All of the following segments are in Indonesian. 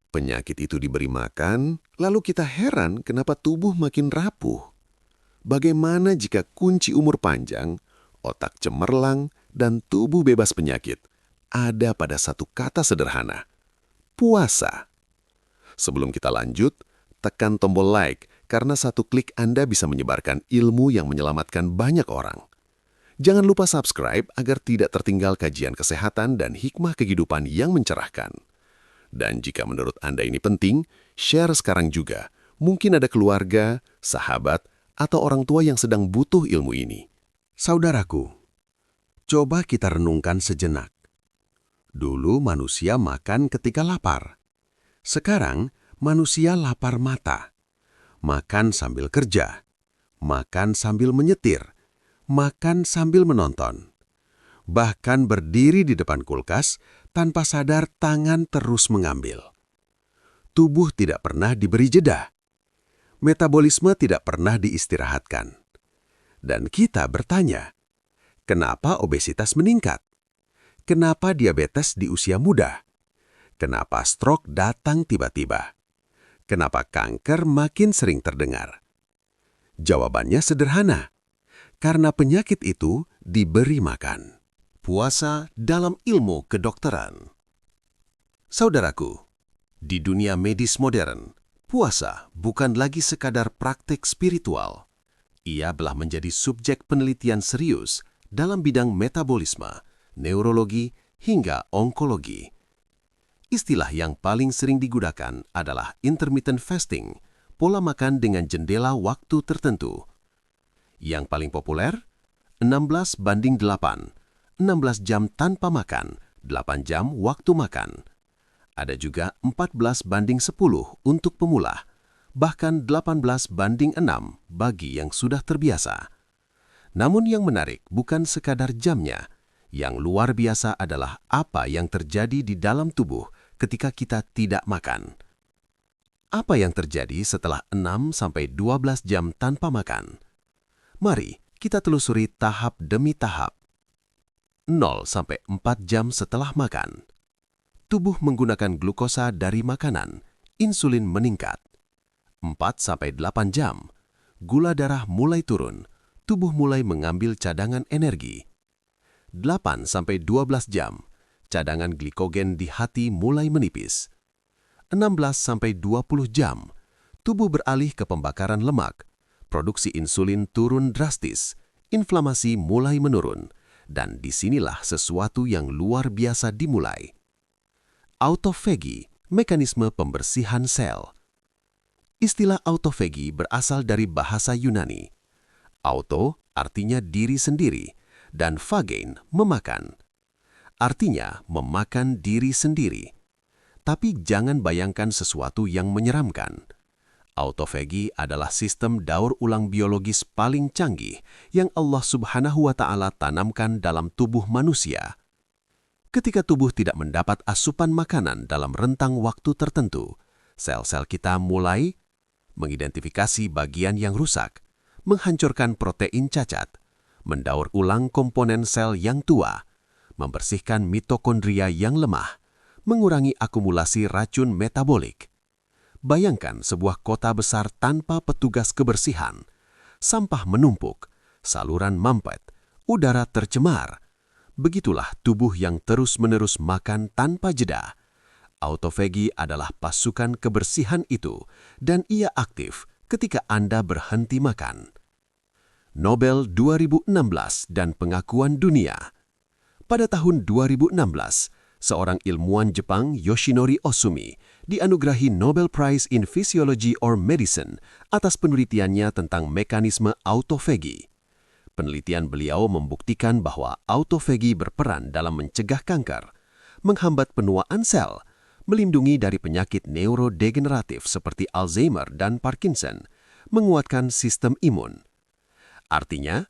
Penyakit itu diberi makan, lalu kita heran kenapa tubuh makin rapuh. Bagaimana jika kunci umur panjang, otak cemerlang, dan tubuh bebas penyakit ada pada satu kata sederhana, puasa. Sebelum kita lanjut, tekan tombol like karena satu klik Anda bisa menyebarkan ilmu yang menyelamatkan banyak orang. Jangan lupa subscribe agar tidak tertinggal kajian kesehatan dan hikmah kehidupan yang mencerahkan. Dan jika menurut Anda ini penting, share sekarang juga. Mungkin ada keluarga, sahabat, atau orang tua yang sedang butuh ilmu ini. Saudaraku, coba kita renungkan sejenak. Dulu manusia makan ketika lapar. Sekarang manusia lapar mata. Makan sambil kerja, makan sambil menyetir, makan sambil menonton. Bahkan berdiri di depan kulkas, tanpa sadar tangan terus mengambil. Tubuh tidak pernah diberi jeda. Metabolisme tidak pernah diistirahatkan. Dan kita bertanya, kenapa obesitas meningkat? Kenapa diabetes di usia muda? Kenapa stroke datang tiba-tiba? Kenapa kanker makin sering terdengar? Jawabannya sederhana, karena penyakit itu diberi makan. Puasa dalam ilmu kedokteran. Saudaraku, di dunia medis modern, puasa bukan lagi sekadar praktik spiritual. Ia telah menjadi subjek penelitian serius dalam bidang metabolisme, neurologi, hingga onkologi. Istilah yang paling sering digunakan adalah intermittent fasting, pola makan dengan jendela waktu tertentu. Yang paling populer, 16:8. 16 jam tanpa makan, 8 jam waktu makan. Ada juga 14:10 untuk pemula, bahkan 18:6 bagi yang sudah terbiasa. Namun yang menarik bukan sekadar jamnya, yang luar biasa adalah apa yang terjadi di dalam tubuh ketika kita tidak makan. Apa yang terjadi setelah 6-12 jam tanpa makan? Mari kita telusuri tahap demi tahap. 0-4 jam setelah makan. Tubuh menggunakan glukosa dari makanan, insulin meningkat. 4-8 jam, gula darah mulai turun, tubuh mulai mengambil cadangan energi. 8-12 jam, cadangan glikogen di hati mulai menipis. 16-20 jam, tubuh beralih ke pembakaran lemak, produksi insulin turun drastis, inflamasi mulai menurun. Dan disinilah sesuatu yang luar biasa dimulai. Autofagi, mekanisme pembersihan sel. Istilah autofagi berasal dari bahasa Yunani. Auto artinya diri sendiri, dan phagein, memakan. Artinya memakan diri sendiri. Tapi jangan bayangkan sesuatu yang menyeramkan. Autofagi adalah sistem daur ulang biologis paling canggih yang Allah Subhanahu wa Ta'ala tanamkan dalam tubuh manusia. Ketika tubuh tidak mendapat asupan makanan dalam rentang waktu tertentu, sel-sel kita mulai mengidentifikasi bagian yang rusak, menghancurkan protein cacat, mendaur ulang komponen sel yang tua, membersihkan mitokondria yang lemah, mengurangi akumulasi racun metabolik. Bayangkan sebuah kota besar tanpa petugas kebersihan. Sampah menumpuk, saluran mampet, udara tercemar. Begitulah tubuh yang terus-menerus makan tanpa jeda. Autofagi adalah pasukan kebersihan itu, dan ia aktif ketika Anda berhenti makan. Nobel 2016 dan pengakuan dunia. Pada tahun 2016, seorang ilmuwan Jepang, Yoshinori Ohsumi, dianugerahi Nobel Prize in Physiology or Medicine atas penelitiannya tentang mekanisme autofagi. Penelitian beliau membuktikan bahwa autofagi berperan dalam mencegah kanker, menghambat penuaan sel, melindungi dari penyakit neurodegeneratif seperti Alzheimer dan Parkinson, menguatkan sistem imun. Artinya,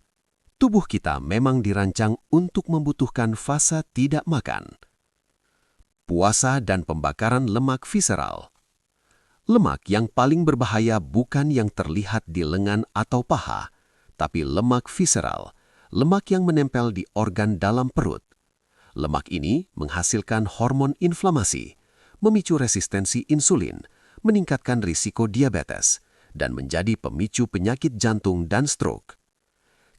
tubuh kita memang dirancang untuk membutuhkan fase tidak makan. Puasa dan pembakaran lemak visceral. Lemak yang paling berbahaya bukan yang terlihat di lengan atau paha, tapi lemak visceral, lemak yang menempel di organ dalam perut. Lemak ini menghasilkan hormon inflamasi, memicu resistensi insulin, meningkatkan risiko diabetes, dan menjadi pemicu penyakit jantung dan stroke.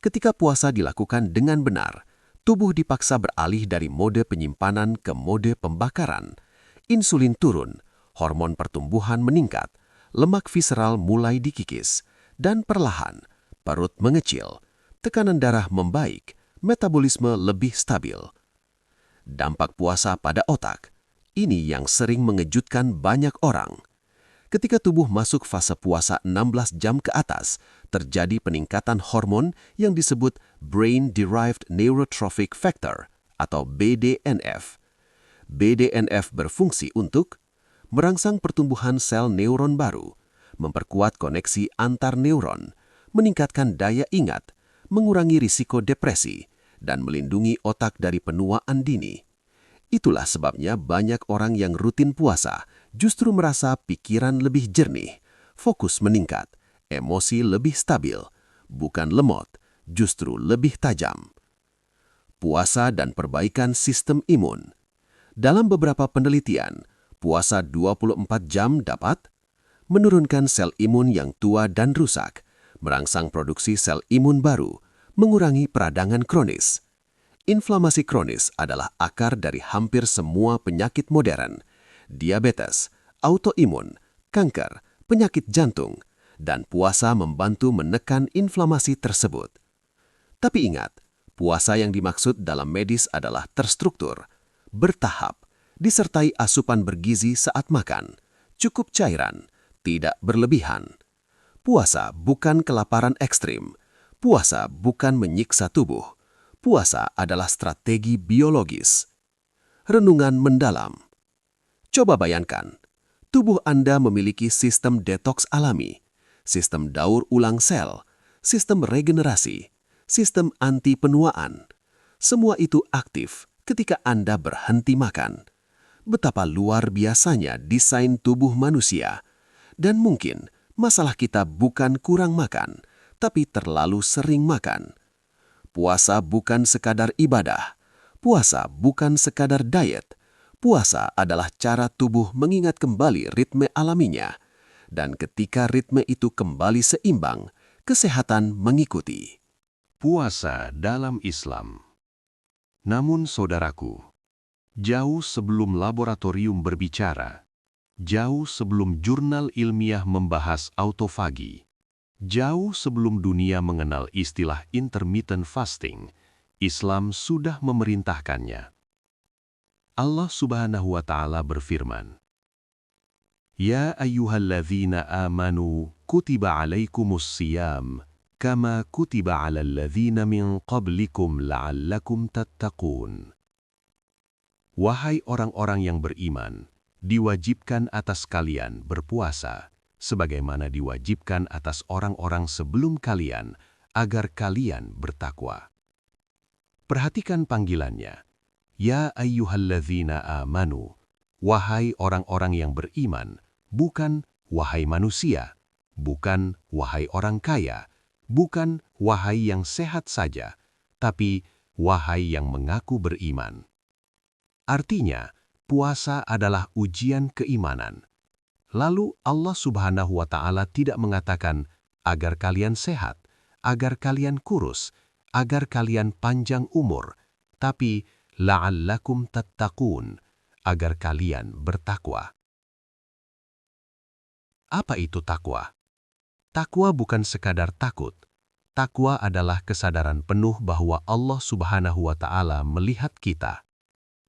Ketika puasa dilakukan dengan benar, tubuh dipaksa beralih dari mode penyimpanan ke mode pembakaran. Insulin turun, hormon pertumbuhan meningkat, lemak visceral mulai dikikis, dan perlahan perut mengecil, tekanan darah membaik, metabolisme lebih stabil. Dampak puasa pada otak, ini yang sering mengejutkan banyak orang. Ketika tubuh masuk fase puasa 16 jam ke atas, terjadi peningkatan hormon yang disebut Brain Derived Neurotrophic Factor atau BDNF. BDNF berfungsi untuk merangsang pertumbuhan sel neuron baru, memperkuat koneksi antar neuron, meningkatkan daya ingat, mengurangi risiko depresi, dan melindungi otak dari penuaan dini. Itulah sebabnya banyak orang yang rutin puasa justru merasa pikiran lebih jernih, fokus meningkat, emosi lebih stabil, bukan lemot, justru lebih tajam. Puasa dan perbaikan sistem imun. Dalam beberapa penelitian, puasa 24 jam dapat menurunkan sel imun yang tua dan rusak, merangsang produksi sel imun baru, mengurangi peradangan kronis. Inflamasi kronis adalah akar dari hampir semua penyakit modern, diabetes, autoimun, kanker, penyakit jantung, dan puasa membantu menekan inflamasi tersebut. Tapi ingat, puasa yang dimaksud dalam medis adalah terstruktur, bertahap, disertai asupan bergizi saat makan, cukup cairan, tidak berlebihan. Puasa bukan kelaparan ekstrim, puasa bukan menyiksa tubuh. Puasa adalah strategi biologis. Renungan mendalam. Coba bayangkan, tubuh Anda memiliki sistem detoks alami, sistem daur ulang sel, sistem regenerasi, sistem anti penuaan. Semua itu aktif ketika Anda berhenti makan. Betapa luar biasanya desain tubuh manusia. Dan mungkin masalah kita bukan kurang makan, tapi terlalu sering makan. Puasa bukan sekadar ibadah. Puasa bukan sekadar diet. Puasa adalah cara tubuh mengingat kembali ritme alaminya. Dan ketika ritme itu kembali seimbang, kesehatan mengikuti. Puasa dalam Islam. Namun saudaraku, jauh sebelum laboratorium berbicara, jauh sebelum jurnal ilmiah membahas autofagi, jauh sebelum dunia mengenal istilah intermittent fasting, Islam sudah memerintahkannya. Allah Subhanahu wa Ta'ala berfirman, Ya ayyuhalladzina amanu kutiba alaikumus siyam, kama kutiba alal ladzina min qablikum la'allakum tattaqun. Wahai orang-orang yang beriman, diwajibkan atas kalian berpuasa, sebagaimana diwajibkan atas orang-orang sebelum kalian, agar kalian bertakwa. Perhatikan panggilannya, Ya ayyuhalladzina amanu, wahai orang-orang yang beriman, bukan wahai manusia, bukan wahai orang kaya, bukan wahai yang sehat saja, tapi wahai yang mengaku beriman. Artinya, puasa adalah ujian keimanan. Lalu Allah Subhanahu wa Ta'ala tidak mengatakan agar kalian sehat, agar kalian kurus, agar kalian panjang umur, tapi la'allakum tattaqun, agar kalian bertakwa. Apa itu takwa? Takwa bukan sekadar takut. Takwa adalah kesadaran penuh bahwa Allah Subhanahu wa Ta'ala melihat kita.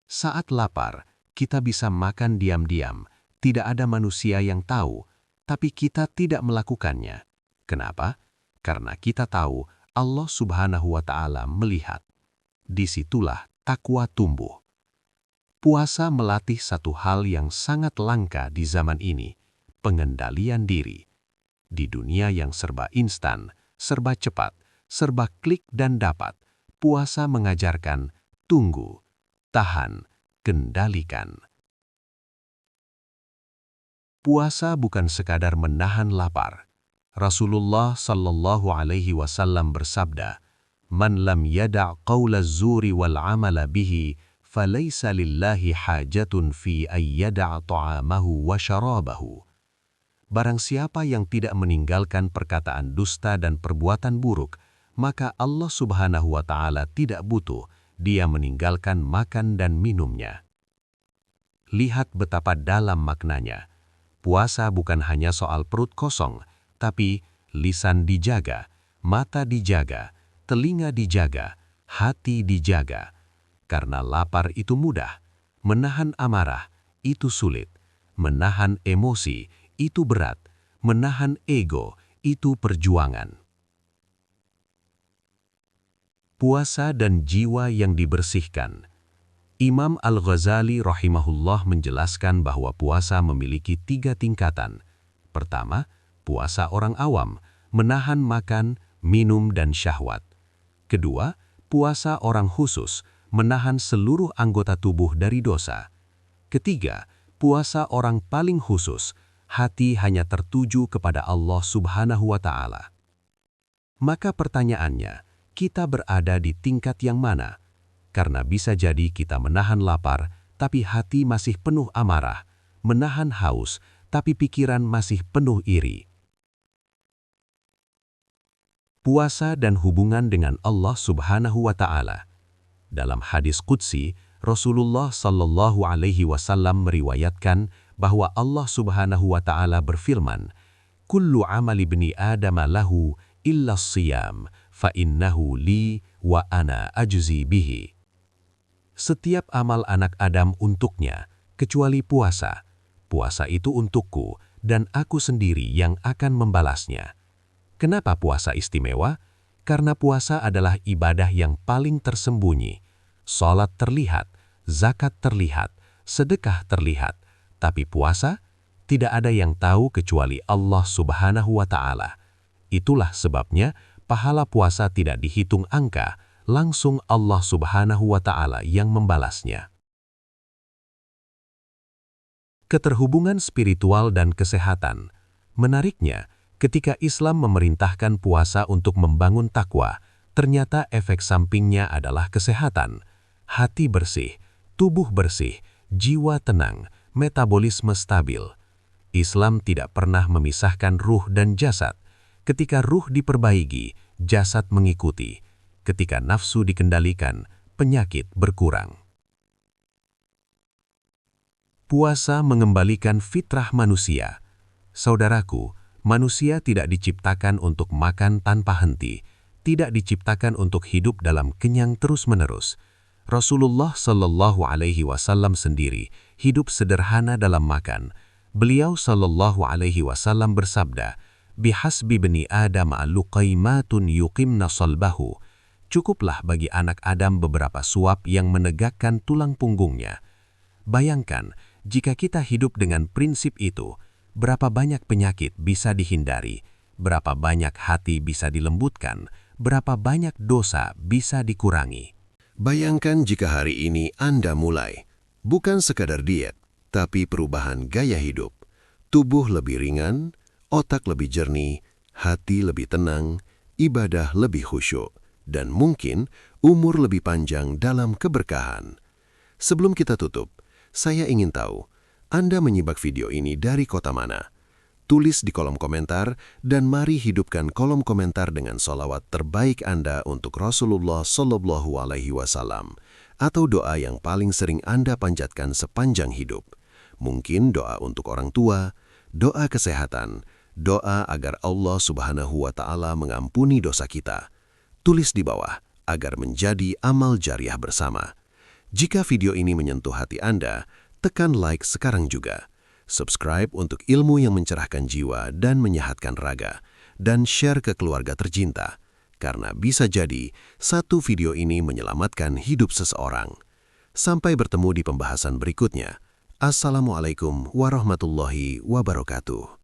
Saat lapar, kita bisa makan diam-diam. Tidak ada manusia yang tahu, tapi kita tidak melakukannya. Kenapa? Karena kita tahu Allah Subhanahu wa Ta'ala melihat. Disitulah takwa tumbuh. Puasa melatih satu hal yang sangat langka di zaman ini, pengendalian diri. Di dunia yang serba instan, serba cepat, serba klik dan dapat, puasa mengajarkan tunggu, tahan, kendalikan. Puasa bukan sekadar menahan lapar. Rasulullah sallallahu alaihi wasallam bersabda, "Man lam yada' qaula zuri wal amala bihi, فَلَيْسَ لِلَّهِ حَاجَةٌ فِي أَن يَدَعَ طَعَامَهُ وَشَرَابَهُ. Barang siapa yang tidak meninggalkan perkataan dusta dan perbuatan buruk, maka Allah Subhanahu wa Ta'ala tidak butuh dia meninggalkan makan dan minumnya. Lihat betapa dalam maknanya. Puasa bukan hanya soal perut kosong, tapi lisan dijaga, mata dijaga, telinga dijaga, hati dijaga. Karena lapar itu mudah, menahan amarah itu sulit, menahan emosi itu berat, menahan ego itu perjuangan. Puasa dan jiwa yang dibersihkan. Imam Al-Ghazali rahimahullah menjelaskan bahwa puasa memiliki 3 tingkatan. Pertama, puasa orang awam, menahan makan, minum, dan syahwat. Kedua, puasa orang khusus, menahan seluruh anggota tubuh dari dosa. Ketiga, puasa orang paling khusus, hati hanya tertuju kepada Allah Subhanahu wa Ta'ala. Maka pertanyaannya, kita berada di tingkat yang mana? Karena bisa jadi kita menahan lapar, tapi hati masih penuh amarah, menahan haus, tapi pikiran masih penuh iri. Puasa dan hubungan dengan Allah Subhanahu wa Ta'ala. Dalam hadis qudsi, Rasulullah sallallahu alaihi wasallam meriwayatkan bahwa Allah Subhanahu wa Ta'ala berfirman, "Kullu amali ibni Adam lahu illa as-siyam, fa innahu li wa ana ajzi bihi." Setiap amal anak Adam untuknya, kecuali puasa. Puasa itu untukku, dan aku sendiri yang akan membalasnya. Kenapa puasa istimewa? Karena puasa adalah ibadah yang paling tersembunyi. Salat terlihat, zakat terlihat, sedekah terlihat. Tapi puasa, tidak ada yang tahu kecuali Allah Subhanahu wa Ta'ala. Itulah sebabnya pahala puasa tidak dihitung angka, langsung Allah Subhanahu wa Ta'ala yang membalasnya. Keterhubungan spiritual dan kesehatan. Menariknya, ketika Islam memerintahkan puasa untuk membangun takwa, ternyata efek sampingnya adalah kesehatan. Hati bersih, tubuh bersih, jiwa tenang, metabolisme stabil. Islam tidak pernah memisahkan ruh dan jasad. Ketika ruh diperbaiki, jasad mengikuti. Ketika nafsu dikendalikan, penyakit berkurang. Puasa mengembalikan fitrah manusia. Saudaraku, manusia tidak diciptakan untuk makan tanpa henti, tidak diciptakan untuk hidup dalam kenyang terus-menerus. Rasulullah Shallallahu Alaihi Wasallam sendiri hidup sederhana dalam makan. Beliau Shallallahu Alaihi Wasallam bersabda, "Bihasbi bani Adam luqaimatun yuqimna salbahu." Cukuplah bagi anak Adam beberapa suap yang menegakkan tulang punggungnya. Bayangkan, jika kita hidup dengan prinsip itu, berapa banyak penyakit bisa dihindari, berapa banyak hati bisa dilembutkan, berapa banyak dosa bisa dikurangi. Bayangkan jika hari ini Anda mulai, bukan sekadar diet, tapi perubahan gaya hidup. Tubuh lebih ringan, otak lebih jernih, hati lebih tenang, ibadah lebih khusyuk, dan mungkin umur lebih panjang dalam keberkahan. Sebelum kita tutup, saya ingin tahu, Anda menyimak video ini dari kota mana? Tulis di kolom komentar dan mari hidupkan kolom komentar dengan sholawat terbaik Anda untuk Rasulullah Shallallahu Alaihi Wasallam atau doa yang paling sering Anda panjatkan sepanjang hidup. Mungkin doa untuk orang tua, doa kesehatan, doa agar Allah Subhanahu wa Ta'ala mengampuni dosa kita. Tulis di bawah agar menjadi amal jariah bersama. Jika video ini menyentuh hati Anda, tekan like sekarang juga. Subscribe untuk ilmu yang mencerahkan jiwa dan menyehatkan raga. Dan share ke keluarga tercinta. Karena bisa jadi satu video ini menyelamatkan hidup seseorang. Sampai bertemu di pembahasan berikutnya. Assalamualaikum warahmatullahi wabarakatuh.